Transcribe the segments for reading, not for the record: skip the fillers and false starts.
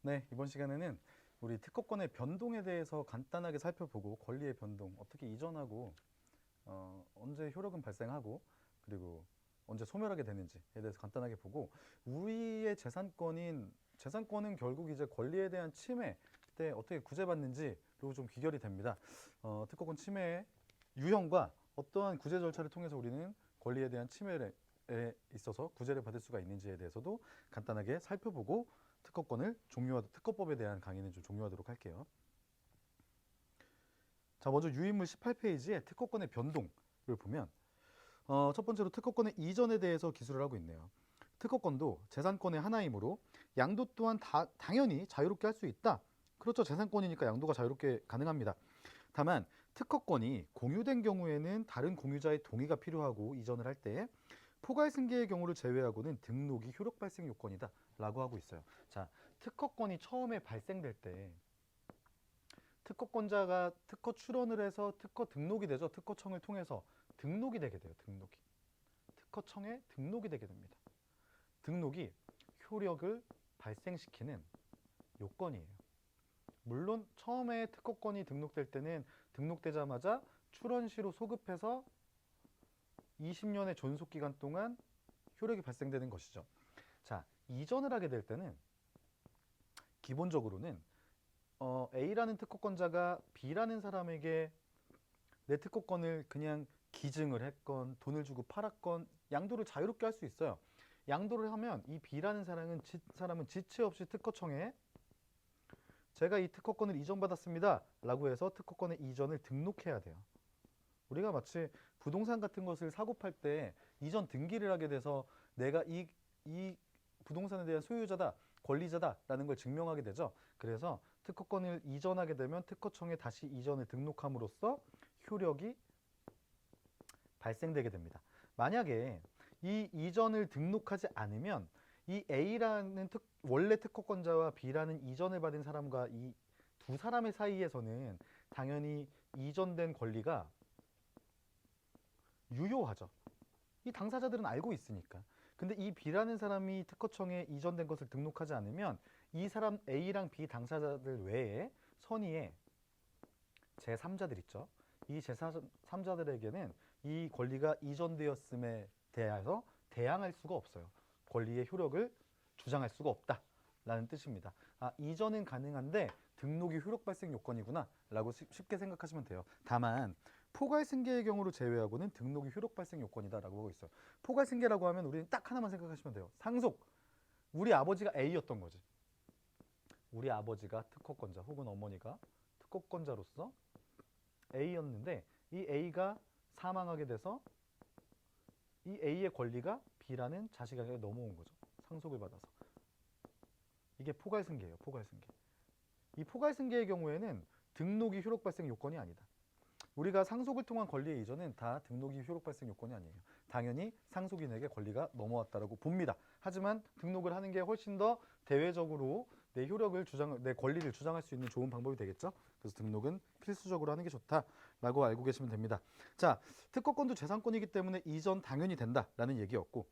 네, 이번 시간에는 우리 특허권의 변동에 대해서 간단하게 살펴보고 권리의 변동, 어떻게 이전하고 언제 효력은 발생하고 그리고 언제 소멸하게 되는지에 대해서 간단하게 보고 우리의 재산권은 결국 이제 권리에 대한 침해 때 어떻게 구제받는지로 좀 귀결이 됩니다. 특허권 침해의 유형과 어떠한 구제 절차를 통해서 우리는 권리에 대한 침해에 있어서 구제를 받을 수가 있는지에 대해서도 간단하게 살펴보고 특허법에 대한 강의는 좀 종료하도록 할게요. 자, 먼저 유인물 18페이지에 특허권의 변동을 보면 첫 번째로 특허권의 이전에 대해서 기술을 하고 있네요. 특허권도 재산권의 하나이므로 양도 또한 당연히 자유롭게 할 수 있다. 그렇죠. 재산권이니까 양도가 자유롭게 가능합니다. 다만 특허권이 공유된 경우에는 다른 공유자의 동의가 필요하고 이전을 할 때 포괄 승계의 경우를 제외하고는 등록이 효력 발생 요건이다 라고 하고 있어요. 자, 특허권이 처음에 발생될 때 특허권자가 특허 출원을 해서 특허 등록이 되죠. 특허청을 통해서 등록이 되게 돼요. 특허청에 등록이 되게 됩니다. 등록이 효력을 발생시키는 요건이에요. 물론 처음에 특허권이 등록될 때는 등록되자마자 출원시로 소급해서 20년의 존속기간 동안 효력이 발생되는 것이죠. 자, 이전을 하게 될 때는 기본적으로는 A라는 특허권자가 B라는 사람에게 내 특허권을 그냥 기증을 했건 돈을 주고 팔았건 양도를 자유롭게 할 수 있어요. 양도를 하면 이 B라는 사람은 지체 없이 특허청에 제가 이 특허권을 이전받았습니다 라고 해서 특허권의 이전을 등록해야 돼요. 우리가 마치 부동산 같은 것을 사고 팔 때 이전 등기를 하게 돼서 내가 이 부동산에 대한 소유자다, 권리자다라는 걸 증명하게 되죠. 그래서 특허권을 이전하게 되면 특허청에 다시 이전을 등록함으로써 효력이 발생되게 됩니다. 만약에 이 이전을 등록하지 않으면 이 A라는 원래 특허권자와 B라는 이전을 받은 사람과 이 두 사람의 사이에서는 당연히 이전된 권리가 유효하죠. 이 당사자들은 알고 있으니까. 근데 이 B라는 사람이 특허청에 이전된 것을 등록하지 않으면 이 사람 A랑 B 당사자들 외에 선의의 제3자들 있죠. 이 제3자들에게는 이 권리가 이전되었음에 대해서 대항할 수가 없어요. 권리의 효력을 주장할 수가 없다라는 뜻입니다. 아, 이전은 가능한데 등록이 효력 발생 요건이구나 라고 쉽게 생각하시면 돼요. 다만 포괄승계의 경우를 제외하고는 등록이 효력 발생 요건이다 라고 하고 있어요. 포괄승계라고 하면 우리는 딱 하나만 생각하시면 돼요. 상속. 우리 아버지가 A였던 거지. 우리 아버지가 특허권자 혹은 어머니가 특허권자로서 A였는데 이 A가 사망하게 돼서 이 A의 권리가 B라는 자식에게 넘어온 거죠. 상속을 받아서. 이게 포괄승계예요. 포괄승계. 이 포괄승계의 경우에는 등록이 효력 발생 요건이 아니다. 우리가 상속을 통한 권리의 이전은 다 등록이 효력 발생 요건이 아니에요. 당연히 상속인에게 권리가 넘어왔다라고 봅니다. 하지만 등록을 하는 게 훨씬 더 대외적으로 내 권리를 주장할 수 있는 좋은 방법이 되겠죠. 그래서 등록은 필수적으로 하는 게 좋다라고 알고 계시면 됩니다. 자, 특허권도 재산권이기 때문에 이전 당연히 된다라는 얘기였고,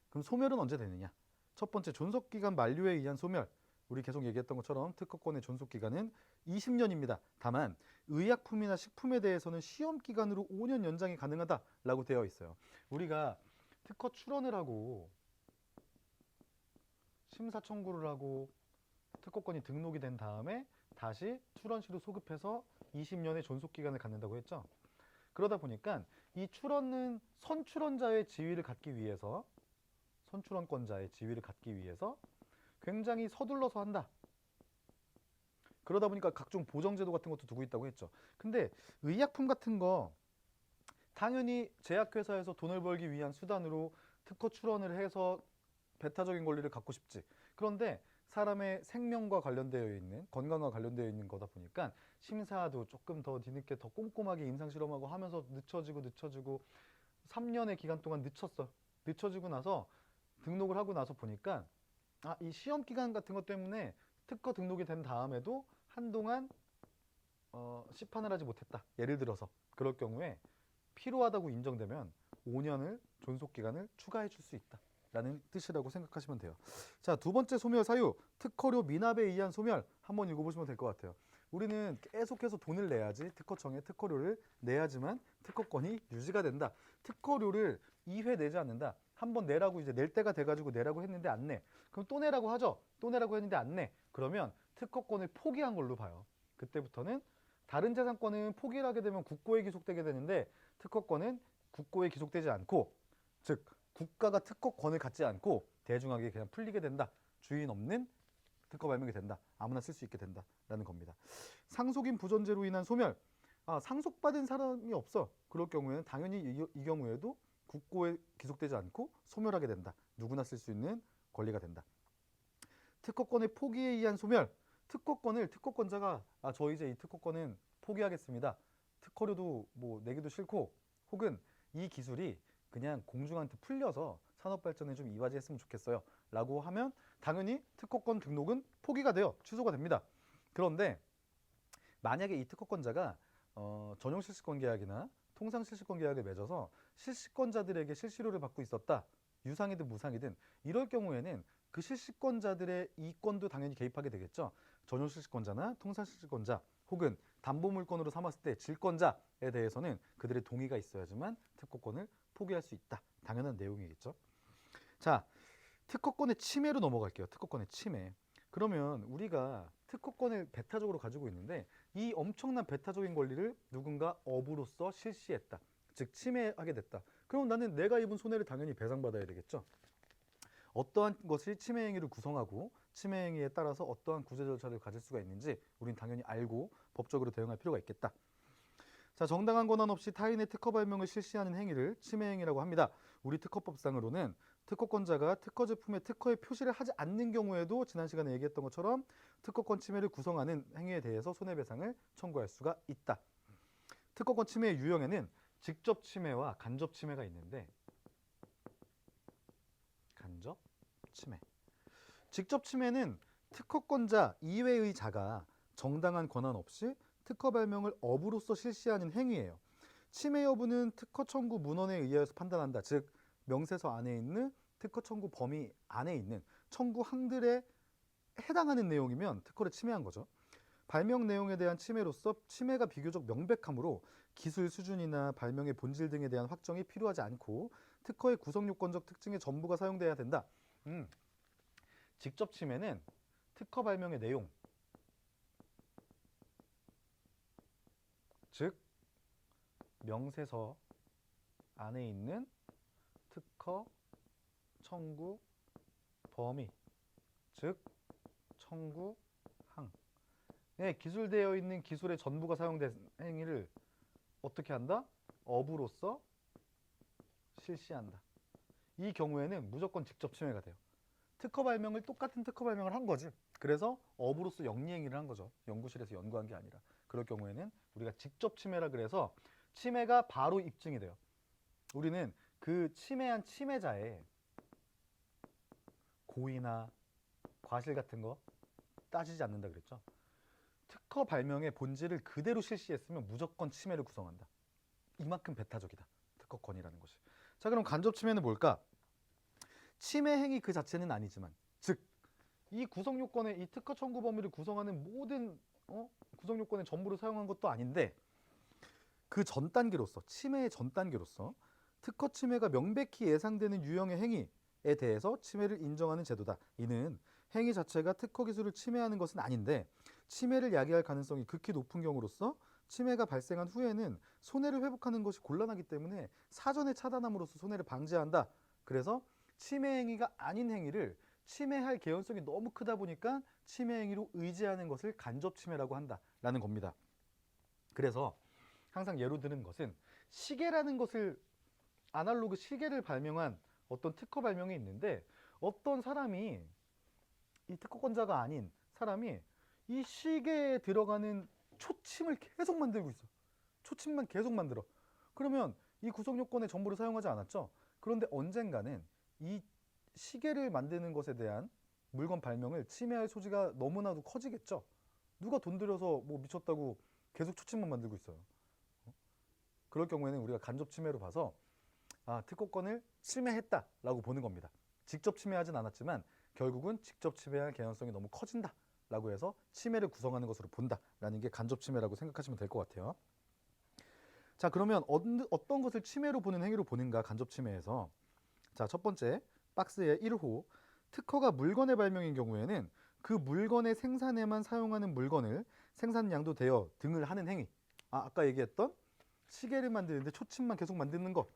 그럼 소멸은 언제 되느냐? 첫 번째, 존속기간 만료에 의한 소멸. 우리 계속 얘기했던 것처럼 특허권의 존속기간은 20년입니다. 다만 의약품이나 식품에 대해서는 시험기간으로 5년 연장이 가능하다라고 되어 있어요. 우리가 특허 출원을 하고 심사 청구를 하고 특허권이 등록이 된 다음에 다시 출원시로 소급해서 20년의 존속기간을 갖는다고 했죠. 그러다 보니까 이 출원은 선출원권자의 지위를 갖기 위해서 굉장히 서둘러서 한다. 그러다 보니까 각종 보정제도 같은 것도 두고 있다고 했죠. 근데 의약품 같은 거 당연히 제약회사에서 돈을 벌기 위한 수단으로 특허 출원을 해서 배타적인 권리를 갖고 싶지. 그런데 사람의 생명과 관련되어 있는, 건강과 관련되어 있는 거다 보니까 심사도 조금 더 뒤늦게 더 꼼꼼하게 임상실험하고 하면서 늦춰지고 3년의 기간 동안 늦춰지고 나서 등록을 하고 나서 보니까 이 시험 기간 같은 것 때문에 특허 등록이 된 다음에도 한동안 시판을 하지 못했다. 예를 들어서 그럴 경우에 필요하다고 인정되면 5년을 존속 기간을 추가해 줄 수 있다. 라는 뜻이라고 생각하시면 돼요. 자, 두 번째 소멸 사유, 특허료 미납에 의한 소멸 한번 읽어보시면 될 것 같아요. 우리는 계속해서 돈을 내야지 특허청에 특허료를 내야지만 특허권이 유지가 된다. 특허료를 2회 내지 않는다. 한번 내라고 이제 낼 때가 돼가지고 내라고 했는데 안 내. 그럼 또 내라고 하죠. 또 내라고 했는데 안 내. 그러면 특허권을 포기한 걸로 봐요. 그때부터는 다른 재산권은 포기를 하게 되면 국고에 기속되게 되는데 특허권은 국고에 기속되지 않고, 즉 국가가 특허권을 갖지 않고 대중에게 그냥 풀리게 된다. 주인 없는 특허 발명이 된다. 아무나 쓸 수 있게 된다라는 겁니다. 상속인 부존재로 인한 소멸. 상속받은 사람이 없어. 그럴 경우에는 당연히 이 경우에도 국고에 기속되지 않고 소멸하게 된다. 누구나 쓸 수 있는 권리가 된다. 특허권의 포기에 의한 소멸. 특허권을 특허권자가 저 이제 이 특허권은 포기하겠습니다. 특허료도 뭐 내기도 싫고, 혹은 이 기술이 그냥 공중한테 풀려서 산업 발전에 좀 이바지했으면 좋겠어요. 라고 하면 당연히 특허권 등록은 포기가 돼요. 취소가 됩니다. 그런데 만약에 이 특허권자가 전용 실시권 계약이나 통상 실시권 계약을 맺어서 실시권자들에게 실시료를 받고 있었다. 유상이든 무상이든 이럴 경우에는 그 실시권자들의 이권도 당연히 개입하게 되겠죠. 전용 실시권자나 통상 실시권자 혹은 담보물권으로 삼았을 때 질권자에 대해서는 그들의 동의가 있어야지만 특허권을 포기할 수 있다. 당연한 내용이겠죠. 자, 특허권의 침해로 넘어갈게요. 특허권의 침해. 그러면 우리가 특허권을 배타적으로 가지고 있는데 이 엄청난 배타적인 권리를 누군가 업으로서 실시했다. 즉 침해하게 됐다. 그럼 나는 내가 입은 손해를 당연히 배상받아야 되겠죠. 어떠한 것이 침해 행위를 구성하고 침해 행위에 따라서 어떠한 구제 절차를 가질 수가 있는지 우린 당연히 알고 법적으로 대응할 필요가 있겠다. 자, 정당한 권한 없이 타인의 특허 발명을 실시하는 행위를 침해 행위라고 합니다. 우리 특허법상으로는 특허권자가 특허 제품에 특허의 표시를 하지 않는 경우에도 지난 시간에 얘기했던 것처럼 특허권 침해를 구성하는 행위에 대해서 손해배상을 청구할 수가 있다. 특허권 침해의 유형에는 직접 침해와 간접 침해가 있는데, 간접 침해. 직접 침해는 특허권자 이외의 자가 정당한 권한 없이 특허 발명을 업으로서 실시하는 행위예요. 침해 여부는 특허 청구 문헌에 의하여서 판단한다. 즉 명세서 안에 있는 특허 청구 범위 안에 있는 청구 항들에 해당하는 내용이면 특허를 침해한 거죠. 발명 내용에 대한 침해로서 침해가 비교적 명백하므로 기술 수준이나 발명의 본질 등에 대한 확정이 필요하지 않고 특허의 구성 요건적 특징의 전부가 사용돼야 된다. 직접 침해는 특허 발명의 내용, 즉 명세서 안에 있는 특허 청구 범위, 즉 청구항에 기술되어 있는 기술의 전부가 사용된 행위를 어떻게 한다? 업으로서 실시한다. 이 경우에는 무조건 직접 침해가 돼요. 특허 발명을 똑같은 특허 발명을 한 거지. 그래서 업으로서 영리행위를 한 거죠. 연구실에서 연구한 게 아니라. 그럴 경우에는 우리가 직접 침해라 그래서 침해가 바로 입증이 돼요. 우리는 그 침해한 침해자의 고의나 과실 같은 거 따지지 않는다 그랬죠. 특허 발명의 본질을 그대로 실시했으면 무조건 침해를 구성한다. 이만큼 배타적이다. 특허권이라는 것이. 자, 그럼 간접 침해는 뭘까? 침해 행위 그 자체는 아니지만, 즉 이 구성 요건에 이 특허 청구 범위를 구성하는 모든 구성 요건의 전부를 사용한 것도 아닌데 그 전 단계로서, 침해의 전 단계로서 특허 침해가 명백히 예상되는 유형의 행위에 대해서 침해를 인정하는 제도다. 이는 행위 자체가 특허 기술을 침해하는 것은 아닌데 침해를 야기할 가능성이 극히 높은 경우로서 침해가 발생한 후에는 손해를 회복하는 것이 곤란하기 때문에 사전에 차단함으로써 손해를 방지한다. 그래서 침해 행위가 아닌 행위를 침해할 개연성이 너무 크다 보니까 침해 행위로 의지하는 것을 간접 침해라고 한다라는 겁니다. 그래서 항상 예로 드는 것은 시계라는 것을, 아날로그 시계를 발명한 어떤 특허 발명이 있는데 어떤 사람이, 이 특허권자가 아닌 사람이 이 시계에 들어가는 초침을 계속 만들고 있어. 초침만 계속 만들어. 그러면 이 구성 요건의 전부를 사용하지 않았죠. 그런데 언젠가는 이 시계를 만드는 것에 대한 물건 발명을 침해할 소지가 너무나도 커지겠죠. 누가 돈 들여서 뭐 미쳤다고 계속 초침만 만들고 있어요. 그럴 경우에는 우리가 간접 침해로 봐서 특허권을 침해했다라고 보는 겁니다. 직접 침해하진 않았지만 결국은 직접 침해할 개연성이 너무 커진다라고 해서 침해를 구성하는 것으로 본다라는 게 간접 침해라고 생각하시면 될 것 같아요. 자, 그러면 어떤 것을 침해로 보는 행위로 보는가 간접 침해에서. 자, 첫 번째 박스의 1호 특허가 물건의 발명인 경우에는 그 물건의 생산에만 사용하는 물건을 생산량도 대여 등을 하는 행위. 아까 얘기했던 시계를 만드는데 초침만 계속 만드는 것.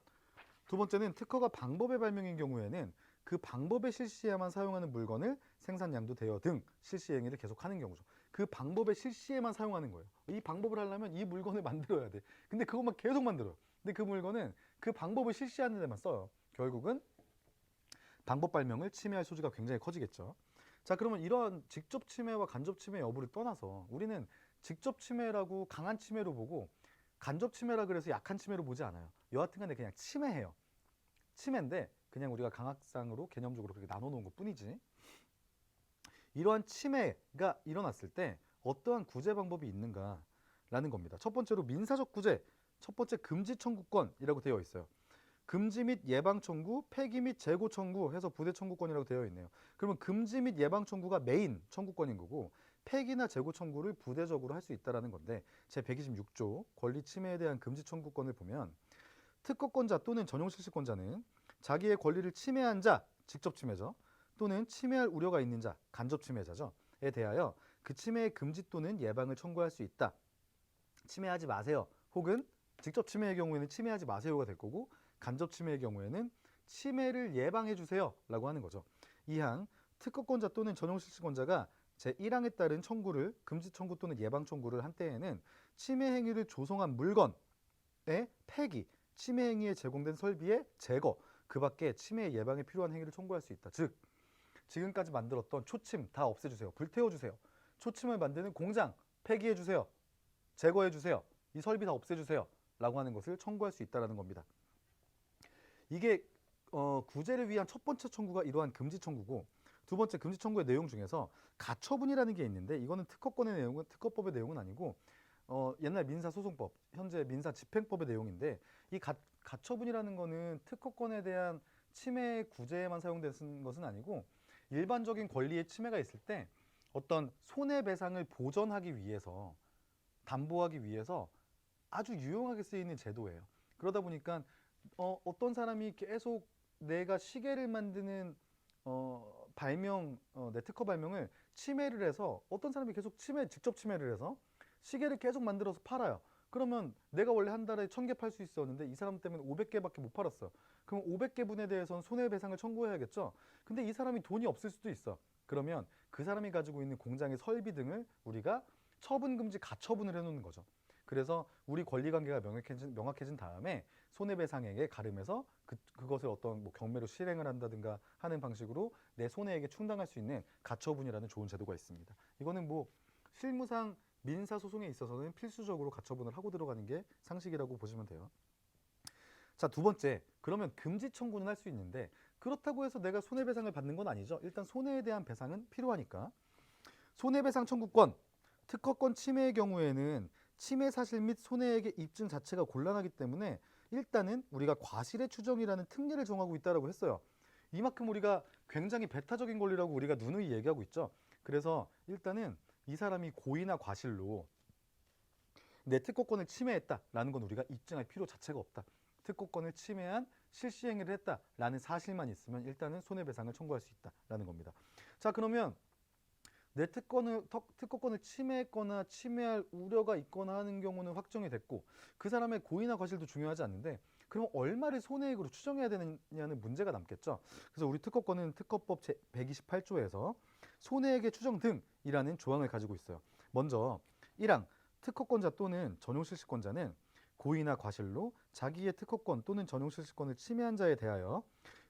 두 번째는 특허가 방법의 발명인 경우에는 그 방법에 실시에만 사용하는 물건을 생산량도 대여 등 실시 행위를 계속하는 경우죠. 그 방법의 실시에만 사용하는 거예요. 이 방법을 하려면 이 물건을 만들어야 돼. 근데 그것만 계속 만들어요. 근데 그 물건은 그 방법을 실시하는 데만 써요. 결국은 방법 발명을 침해할 소지가 굉장히 커지겠죠. 자, 그러면 이러한 직접 침해와 간접 침해 여부를 떠나서 우리는 직접 침해라고 강한 침해로 보고 간접 침해라 그래서 약한 침해로 보지 않아요. 여하튼간에 그냥 침해해요. 침해인데 그냥 우리가 강학상으로 개념적으로 그렇게 나눠놓은 것 뿐이지. 이러한 침해가 일어났을 때 어떠한 구제 방법이 있는가라는 겁니다. 첫 번째로 민사적 구제, 첫 번째 금지 청구권이라고 되어 있어요. 금지 및 예방 청구, 폐기 및 재고 청구 해서 부대 청구권이라고 되어 있네요. 그러면 금지 및 예방 청구가 메인 청구권인 거고 폐기나 재고 청구를 부대적으로 할 수 있다는 건데 제 126조 권리 침해에 대한 금지 청구권을 보면 특허권자 또는 전용 실시권자는 자기의 권리를 침해한 자, 직접 침해죠. 또는 침해할 우려가 있는 자, 간접 침해자죠. 에 대하여 그 침해의 금지 또는 예방을 청구할 수 있다. 침해하지 마세요. 혹은 직접 침해의 경우에는 침해하지 마세요가 될 거고 간접 침해의 경우에는 침해를 예방해 주세요 라고 하는 거죠. 이항 특허권자 또는 전용 실시권자가 제1항에 따른 청구를 금지 청구 또는 예방 청구를 한 때에는 침해 행위를 조성한 물건의 폐기, 침해 행위에 제공된 설비의 제거, 그 밖에 침해 예방에 필요한 행위를 청구할 수 있다. 즉 지금까지 만들었던 초침 다 없애주세요. 불태워주세요. 초침을 만드는 공장 폐기해주세요. 제거해주세요. 이 설비 다 없애주세요. 라고 하는 것을 청구할 수 있다는 겁니다. 이게 구제를 위한 첫 번째 청구가 이러한 금지 청구고 두 번째 금지 청구의 내용 중에서 가처분이라는 게 있는데 이거는 특허권의 내용은 특허법의 내용은 아니고 옛날 민사소송법, 현재 민사집행법의 내용인데 이 가처분이라는 거는 특허권에 대한 침해 구제에만 사용되는 것은 아니고 일반적인 권리의 침해가 있을 때 어떤 손해배상을 보전하기 위해서 담보하기 위해서 아주 유용하게 쓰이는 제도예요. 그러다 보니까 어떤 사람이 계속 내가 시계를 만드는 내 특허 발명을 침해를 해서 어떤 사람이 계속 직접 침해를 해서 시계를 계속 만들어서 팔아요. 그러면 내가 원래 한 달에 1000개 팔 수 있었는데 이 사람 때문에 500개밖에 못 팔았어요. 그럼 500개분에 대해서는 손해배상을 청구해야겠죠. 근데 이 사람이 돈이 없을 수도 있어. 그러면 그 사람이 가지고 있는 공장의 설비 등을 우리가 처분금지 가처분을 해놓는 거죠. 그래서 우리 권리관계가 명확해진 다음에 손해배상액에 가름해서 그것을 어떤 뭐 경매로 실행을 한다든가 하는 방식으로 내 손해액에 충당할 수 있는 가처분이라는 좋은 제도가 있습니다. 이거는 뭐 실무상 민사소송에 있어서는 필수적으로 가처분을 하고 들어가는 게 상식이라고 보시면 돼요. 자, 두 번째, 그러면 금지 청구는 할 수 있는데 그렇다고 해서 내가 손해배상을 받는 건 아니죠. 일단 손해에 대한 배상은 필요하니까. 손해배상 청구권, 특허권 침해의 경우에는 침해 사실 및 손해액의 입증 자체가 곤란하기 때문에 일단은 우리가 과실의 추정이라는 특례를 정하고 있다고 했어요. 이만큼 우리가 굉장히 배타적인 권리라고 우리가 누누이 얘기하고 있죠. 그래서 일단은 이 사람이 고의나 과실로 내 특허권을 침해했다라는 건 우리가 입증할 필요 자체가 없다. 특허권을 침해한 실시행위를 했다라는 사실만 있으면 일단은 손해배상을 청구할 수 있다라는 겁니다. 자, 그러면 내 특허권을 침해했거나 침해할 우려가 있거나 하는 경우는 확정이 됐고 그 사람의 고의나 과실도 중요하지 않는데 그럼 얼마를 손해액으로 추정해야 되느냐는 문제가 남겠죠. 그래서 우리 특허권은 특허법 제128조에서 손해액의 추정 등이라는 조항을 가지고 있어요. 먼저 1항 특허권자 또는 전용 실시권자는 고의나 과실로 자기의 특허권 또는 전용 실시권을 침해한 자에 대하여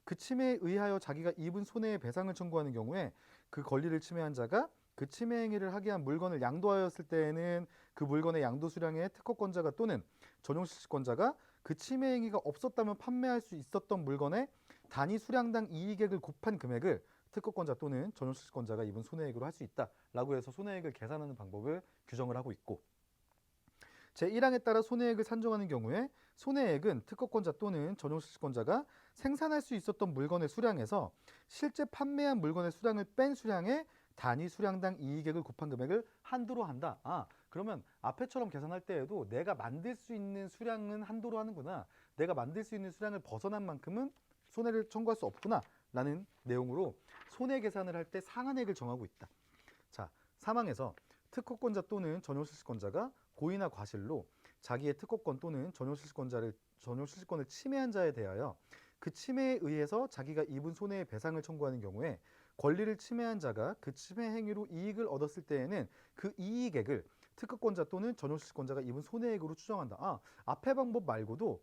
그 침해에 의하여 자기가 입은 손해의 배상을 청구하는 경우에 그 권리를 침해한 자가 그 침해 행위를 하게 한 물건을 양도하였을 때에는 그 물건의 양도 수량의 특허권자가 또는 전용 실시권자가 그 침해 행위가 없었다면 판매할 수 있었던 물건의 단위 수량당 이익액을 곱한 금액을 특허권자 또는 전용 실시권자가 입은 손해액으로 할 수 있다라고 해서 손해액을 계산하는 방법을 규정을 하고 있고 제1항에 따라 손해액을 산정하는 경우에 손해액은 특허권자 또는 전용실시권자가 생산할 수 있었던 물건의 수량에서 실제 판매한 물건의 수량을 뺀 수량에 단위 수량당 이익액을 곱한 금액을 한도로 한다. 그러면 앞에처럼 계산할 때에도 내가 만들 수 있는 수량은 한도로 하는구나. 내가 만들 수 있는 수량을 벗어난 만큼은 손해를 청구할 수 없구나 라는 내용으로 손해 계산을 할 때 상한액을 정하고 있다. 자, 3항에서 특허권자 또는 전용실시권자가 고의나 과실로 자기의 특허권 또는 전용실시권을 침해한 자에 대하여 그 침해에 의해서 자기가 입은 손해의 배상을 청구하는 경우에 권리를 침해한 자가 그 침해 행위로 이익을 얻었을 때에는 그 이익액을 특허권자 또는 전용실시권자가 입은 손해액으로 추정한다. 앞의 방법 말고도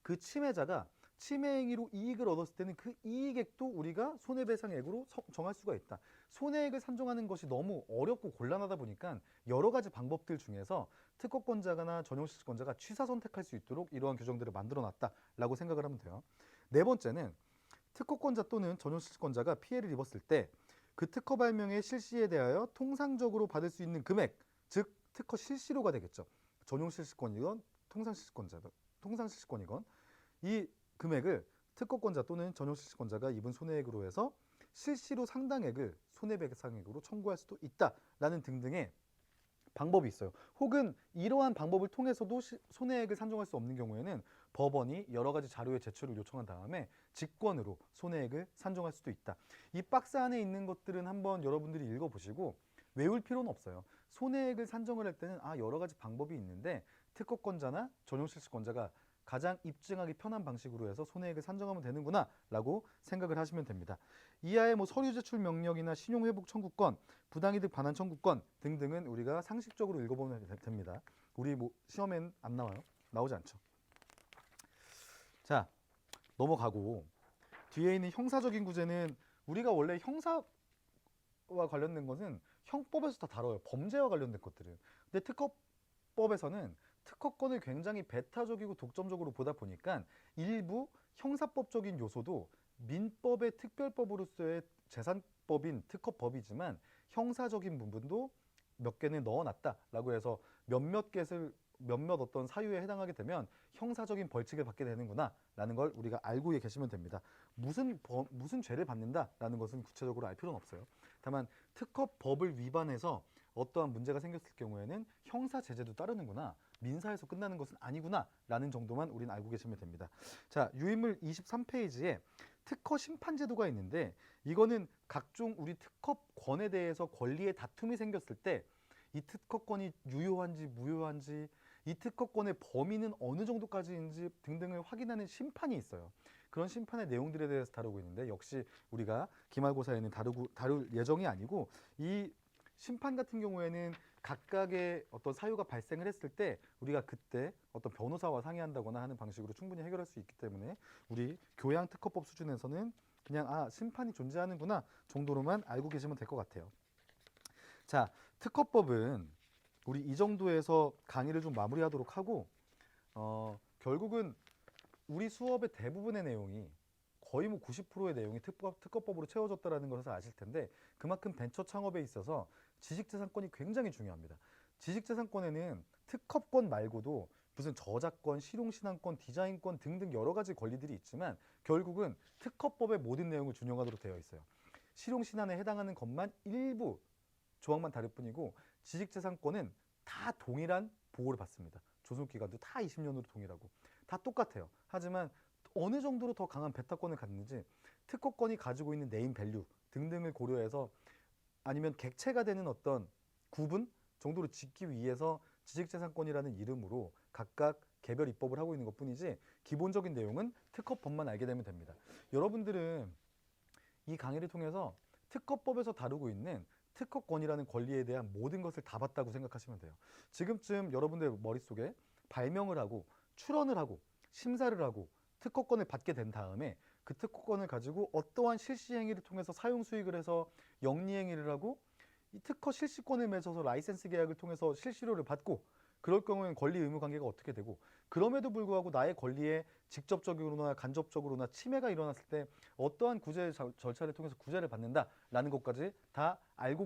그 침해자가 침해 행위로 이익을 얻었을 때는 그 이익액도 우리가 손해배상액으로 정할 수가 있다. 손해액을 산정하는 것이 너무 어렵고 곤란하다 보니까 여러 가지 방법들 중에서 특허권자나 전용실시권자가 취사 선택할 수 있도록 이러한 규정들을 만들어놨다라고 생각을 하면 돼요. 네 번째는 특허권자 또는 전용실시권자가 피해를 입었을 때 그 특허 발명의 실시에 대하여 통상적으로 받을 수 있는 금액, 즉 특허 실시료가 되겠죠. 전용실시권이건 통상실시권이건 이 금액을 특허권자 또는 전용실시권자가 입은 손해액으로 해서 실시로 상당액을 손해배상액으로 청구할 수도 있다라는 등등의 방법이 있어요. 혹은 이러한 방법을 통해서도 손해액을 산정할 수 없는 경우에는 법원이 여러 가지 자료의 제출을 요청한 다음에 직권으로 손해액을 산정할 수도 있다. 이 박스 안에 있는 것들은 한번 여러분들이 읽어보시고 외울 필요는 없어요. 손해액을 산정을 할 때는 여러 가지 방법이 있는데 특허권자나 전용실시권자가 가장 입증하기 편한 방식으로 해서 손해액을 산정하면 되는구나 라고 생각을 하시면 됩니다. 이하의 서류 제출 명령이나 신용회복 청구권, 부당이득 반환 청구권 등등은 우리가 상식적으로 읽어보면 됩니다. 우리 시험엔 안 나와요. 나오지 않죠. 자, 넘어가고 뒤에 있는 형사적인 구제는 우리가 원래 형사와 관련된 것은 형법에서 다 다뤄요. 범죄와 관련된 것들은. 근데 특허법에서는 특허권을 굉장히 배타적이고 독점적으로 보다 보니까 일부 형사법적인 요소도 민법의 특별법으로서의 재산법인 특허법이지만 형사적인 부분도 몇 개는 넣어놨다라고 해서 몇몇 어떤 사유에 해당하게 되면 형사적인 벌칙을 받게 되는구나라는 걸 우리가 알고 계시면 됩니다. 무슨 죄를 받는다라는 것은 구체적으로 알 필요는 없어요. 다만 특허법을 위반해서 어떠한 문제가 생겼을 경우에는 형사 제재도 따르는구나, 민사에서 끝나는 것은 아니구나 라는 정도만 우리는 알고 계시면 됩니다. 자, 유인물 23페이지에 특허 심판 제도가 있는데 이거는 각종 우리 특허권에 대해서 권리의 다툼이 생겼을 때 이 특허권이 유효한지 무효한지, 이 특허권의 범위는 어느 정도까지인지 등등을 확인하는 심판이 있어요. 그런 심판의 내용들에 대해서 다루고 있는데 역시 우리가 기말고사에는 다룰 예정이 아니고, 이 심판 같은 경우에는 각각의 어떤 사유가 발생을 했을 때 우리가 그때 어떤 변호사와 상의한다거나 하는 방식으로 충분히 해결할 수 있기 때문에 우리 교양특허법 수준에서는 그냥 심판이 존재하는구나 정도로만 알고 계시면 될 것 같아요. 자, 특허법은 우리 이 정도에서 강의를 좀 마무리하도록 하고 결국은 우리 수업의 대부분의 내용이 거의 90%의 내용이 특허법으로 채워졌다는 것을 아실 텐데, 그만큼 벤처 창업에 있어서 지식재산권이 굉장히 중요합니다. 지식재산권에는 특허권 말고도 무슨 저작권, 실용신앙권, 디자인권 등등 여러 가지 권리들이 있지만 결국은 특허법의 모든 내용을 준용하도록 되어 있어요. 실용신안에 해당하는 것만 일부 조항만 다를 뿐이고 지식재산권은 다 동일한 보호를 받습니다. 조속기간도 다 20년으로 동일하고 다 똑같아요. 하지만 어느 정도로 더 강한 배타권을 갖는지 특허권이 가지고 있는 네임 밸류 등등을 고려해서 아니면 객체가 되는 어떤 구분 정도로 짓기 위해서 지식재산권이라는 이름으로 각각 개별 입법을 하고 있는 것뿐이지 기본적인 내용은 특허법만 알게 되면 됩니다. 여러분들은 이 강의를 통해서 특허법에서 다루고 있는 특허권이라는 권리에 대한 모든 것을 다 봤다고 생각하시면 돼요. 지금쯤 여러분들 머릿속에 발명을 하고 출원을 하고 심사를 하고 특허권을 받게 된 다음에 그 특허권을 가지고 어떠한 실시 행위를 통해서 사용 수익을 해서 영리 행위를 하고 이 특허 실시권을 맺어서 라이센스 계약을 통해서 실시료를 받고, 그럴 경우에는 권리 의무 관계가 어떻게 되고, 그럼에도 불구하고 나의 권리에 직접적으로나 간접적으로나 침해가 일어났을 때 어떠한 구제 절차를 통해서 구제를 받는다라는 것까지 다 알고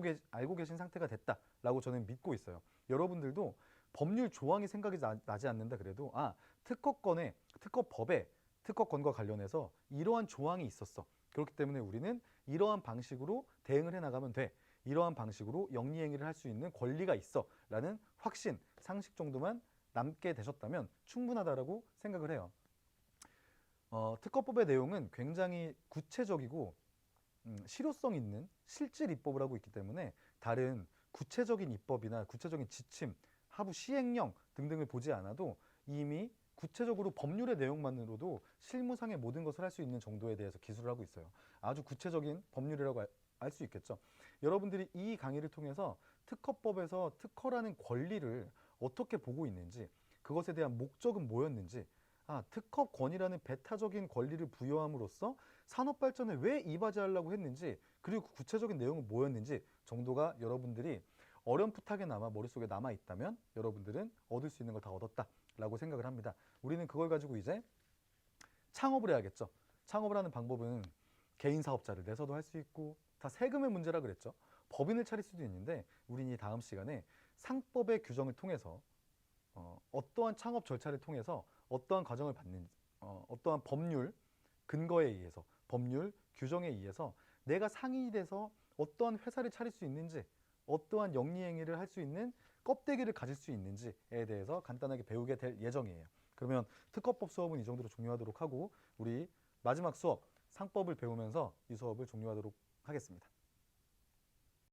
계신 상태가 됐다라고 저는 믿고 있어요. 여러분들도 법률 조항이 생각이 나지 않는다 그래도 특허법에 특허권과 관련해서 이러한 조항이 있었어. 그렇기 때문에 우리는 이러한 방식으로 대응을 해나가면 돼. 이러한 방식으로 영리행위를 할 수 있는 권리가 있어. 라는 확신, 상식 정도만 남게 되셨다면 충분하다라고 생각을 해요. 특허법의 내용은 굉장히 구체적이고 실효성 있는 실질 입법을 하고 있기 때문에 다른 구체적인 입법이나 구체적인 지침, 하부 시행령 등등을 보지 않아도 이미 구체적으로 법률의 내용만으로도 실무상의 모든 것을 할 수 있는 정도에 대해서 기술을 하고 있어요. 아주 구체적인 법률이라고 알 수 있겠죠. 여러분들이 이 강의를 통해서 특허법에서 특허라는 권리를 어떻게 보고 있는지, 그것에 대한 목적은 뭐였는지, 특허권이라는 배타적인 권리를 부여함으로써 산업 발전에 왜 이바지하려고 했는지, 그리고 그 구체적인 내용은 뭐였는지 정도가 여러분들이 어렴풋하게나마 머릿속에 남아 있다면 여러분들은 얻을 수 있는 걸 다 얻었다라고 생각을 합니다. 우리는 그걸 가지고 이제 창업을 해야겠죠. 창업을 하는 방법은 개인 사업자를 내서도 할 수 있고, 다 세금의 문제라 그랬죠. 법인을 차릴 수도 있는데 우리는 이 다음 시간에 상법의 규정을 통해서 어떠한 창업 절차를 통해서 어떠한 과정을 받는지, 어떠한 법률 근거에 의해서, 법률 규정에 의해서 내가 상인이 돼서 어떠한 회사를 차릴 수 있는지, 어떠한 영리행위를 할 수 있는 껍데기를 가질 수 있는지에 대해서 간단하게 배우게 될 예정이에요. 그러면 특허법 수업은 이 정도로 종료하도록 하고 우리 마지막 수업 상법을 배우면서 이 수업을 종료하도록 하겠습니다.